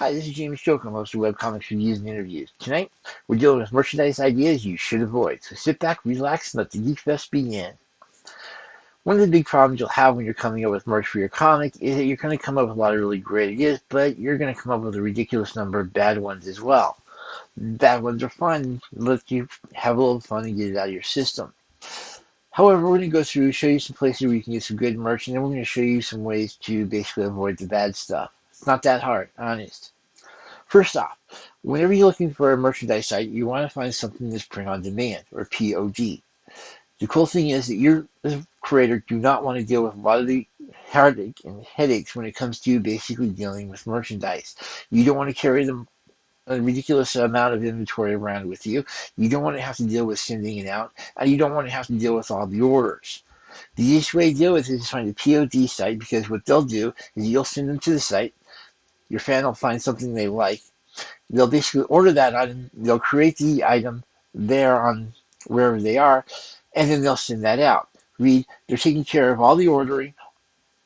Hi, this is James Jokum, host of Webcomics Reviews and Interviews. Tonight, we're dealing with merchandise ideas you should avoid, so sit back, relax, and let the Geek Fest begin. One of the big problems you'll have when you're coming up with merch for your comic is that you're going to come up with a lot of really great ideas, but you're going to come up with a ridiculous number of bad ones as well. Bad ones are fun, let you have a little fun and get it out of your system. However, we're going to go through, show you some places where you can get some good merch, and then we're going to show you some ways to basically avoid the bad stuff. It's not that hard, honest. First off, whenever you're looking for a merchandise site, you want to find something that's print on demand, or POD. The cool thing is that you, as a creator, do not want to deal with a lot of the heartache and headaches when it comes to basically dealing with merchandise. You don't want to carry them a ridiculous amount of inventory around with you. You don't want to have to deal with sending it out, and you don't want to have to deal with all the orders. The easiest way to deal with it is find a POD site, because what they'll do is you'll send them to the site, your fan will find something they like. They'll basically order that item. They'll create the item there on wherever they are, and then they'll send that out. They're taking care of all the ordering,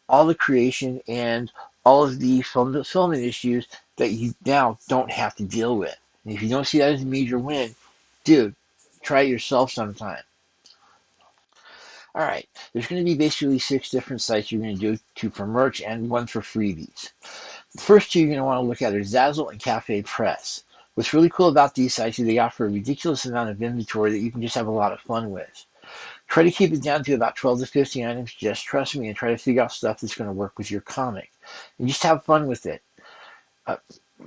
all the creation, and all of the fulfillment issues that you now don't have to deal with. And if you don't see that as a major win, dude, try it yourself sometime. All right, there's going to be basically 6 different sites you're going to do for merch and one for freebies. The first two you're going to want to look at are Zazzle and Cafe Press. What's really cool about these sites is they offer a ridiculous amount of inventory that you can just have a lot of fun with. Try to keep it down to about 12 to 15 items, just trust me, and try to figure out stuff that's going to work with your comic. And just have fun with it. Uh,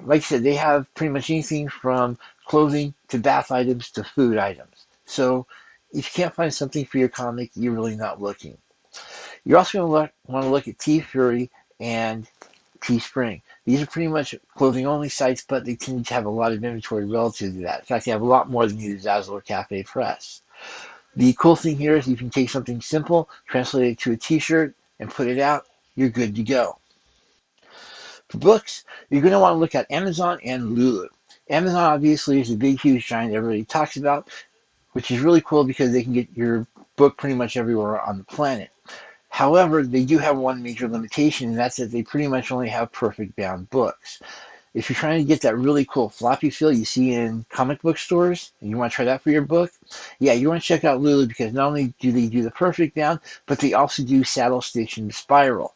like I said, they have pretty much anything from clothing to bath items to food items. So if you can't find something for your comic, you're really not looking. You're also going to want to look at T-Fury and Teespring. These are pretty much clothing-only sites, but they tend to have a lot of inventory relative to that. In fact, they have a lot more than either Zazzle or Cafe Press. The cool thing here is you can take something simple, translate it to a t-shirt, and put it out. You're good to go. For books, you're going to want to look at Amazon and Lulu. Amazon obviously is a big, huge giant everybody talks about, which is really cool because they can get your book pretty much everywhere on the planet. However, they do have one major limitation, and that's that they pretty much only have perfect bound books. If you're trying to get that really cool floppy feel you see in comic book stores, and you want to try that for your book, yeah, you want to check out Lulu, because not only do they do the perfect bound, but they also do saddle stitch and spiral.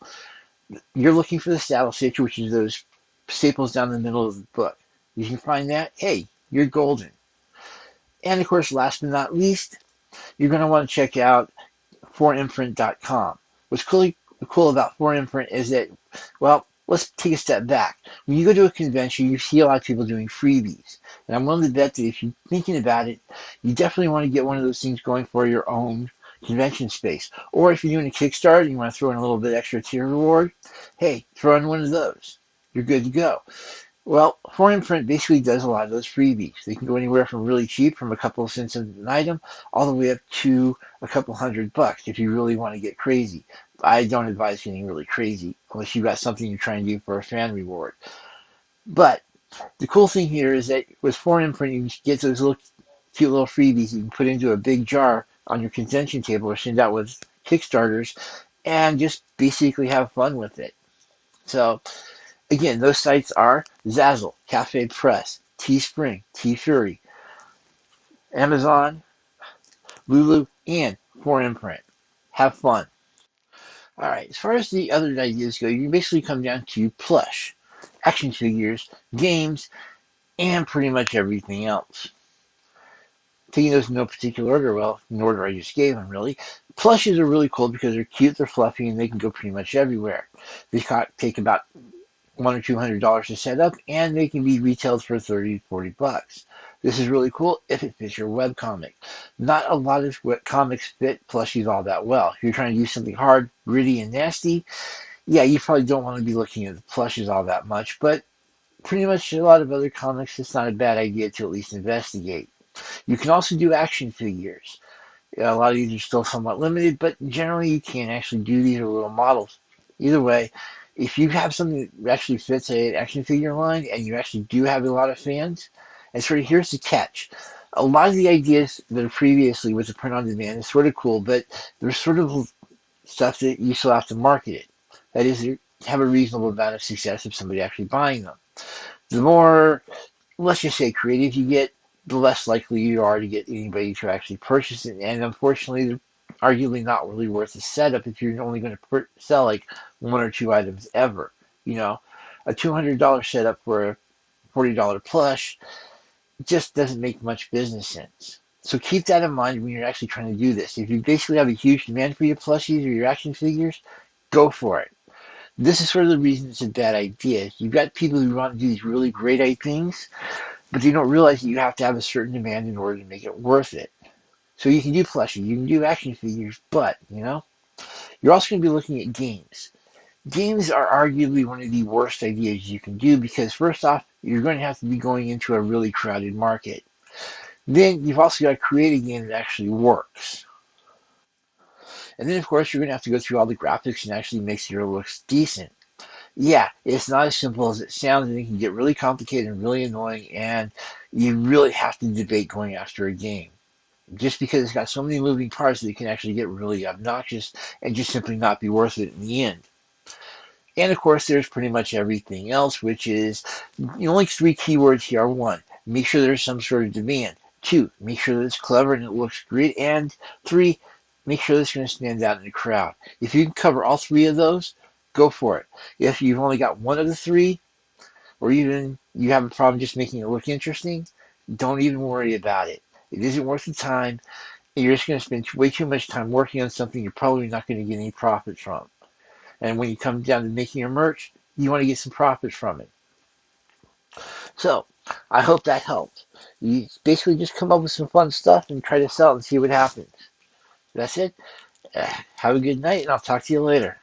You're looking for the saddle stitch, which is those staples down the middle of the book. You can find that, hey, you're golden. And of course, last but not least, you're going to want to check out 4imprint.com. What's cool about 4imprint is that, well, let's take a step back. When you go to a convention, you see a lot of people doing freebies. And I'm willing to bet that if you're thinking about it, you definitely want to get one of those things going for your own convention space. Or if you're doing a Kickstarter and you want to throw in a little bit extra tier reward, hey, throw in one of those. You're good to go. Well, 4imprint basically does a lot of those freebies. They can go anywhere from really cheap, from a couple of cents an item, all the way up to a couple $100 if you really want to get crazy. I don't advise getting really crazy unless you've got something you're trying to do for a fan reward. But the cool thing here is that with 4imprint, you can get those little cute little freebies you can put into a big jar on your convention table or send out with Kickstarters and just basically have fun with it. So again, those sites are Zazzle, Cafe Press, Teespring, T-Fury, Amazon, Lulu, and 4imprint. Have fun. All right, as far as the other ideas go, you basically come down to plush, action figures, games, and pretty much everything else. Taking those in no particular order, well, in order I just gave them, really. Plushies are really cool because they're cute, they're fluffy, and they can go pretty much everywhere. They take about $100 or $200 to set up, and they can be retailed for $30 to $40. This is really cool if it fits your webcomic. Not a lot of comics fit plushies all that well. If you're trying to do something hard, gritty, and nasty, yeah, you probably don't want to be looking at the plushies all that much, but pretty much a lot of other comics, it's not a bad idea to at least investigate. You can also do action figures. A lot of these are still somewhat limited, but generally you can actually do these with little models. Either way, if you have something that actually fits an action figure line and you actually do have a lot of fans, and sort of here's the catch. A lot of the ideas that are previously with the print on demand is sort of cool, but there's sort of stuff that you still have to market it. That is, have a reasonable amount of success of somebody actually buying them. The more, let's just say, creative you get, the less likely you are to get anybody to actually purchase it. And unfortunately, they're arguably not really worth the setup if you're only going to sell like one or two items ever. You know, a $200 setup for a $40 plush just doesn't make much business sense. So keep that in mind when you're actually trying to do this. If you basically have a huge demand for your plushies or your action figures, go for it. This is sort of the reason it's a bad idea. You've got people who want to do these really great things, but they don't realize that you have to have a certain demand in order to make it worth it. So you can do plushies, you can do action figures, but, you're also going to be looking at games. Games are arguably one of the worst ideas you can do because, first off, you're going to have to be going into a really crowded market. Then you've also got to create a game that actually works. And then, of course, you're going to have to go through all the graphics and actually make sure it looks decent. Yeah, it's not as simple as it sounds, and it can get really complicated and really annoying, and you really have to debate going after a game. Just because it's got so many moving parts that it can actually get really obnoxious and just simply not be worth it in the end. And of course, there's pretty much everything else, which is the only three keywords here are one, make sure there's some sort of demand. Two, make sure that it's clever and it looks great. And three, make sure that it's going to stand out in the crowd. If you can cover all three of those, go for it. If you've only got one of the three, or even you have a problem just making it look interesting, don't even worry about it. It isn't worth the time. And you're just going to spend way too much time working on something you're probably not going to get any profit from. And when you come down to making your merch, you want to get some profits from it. So I hope that helped. You basically just come up with some fun stuff and try to sell it and see what happens. That's it. Have a good night, and I'll talk to you later.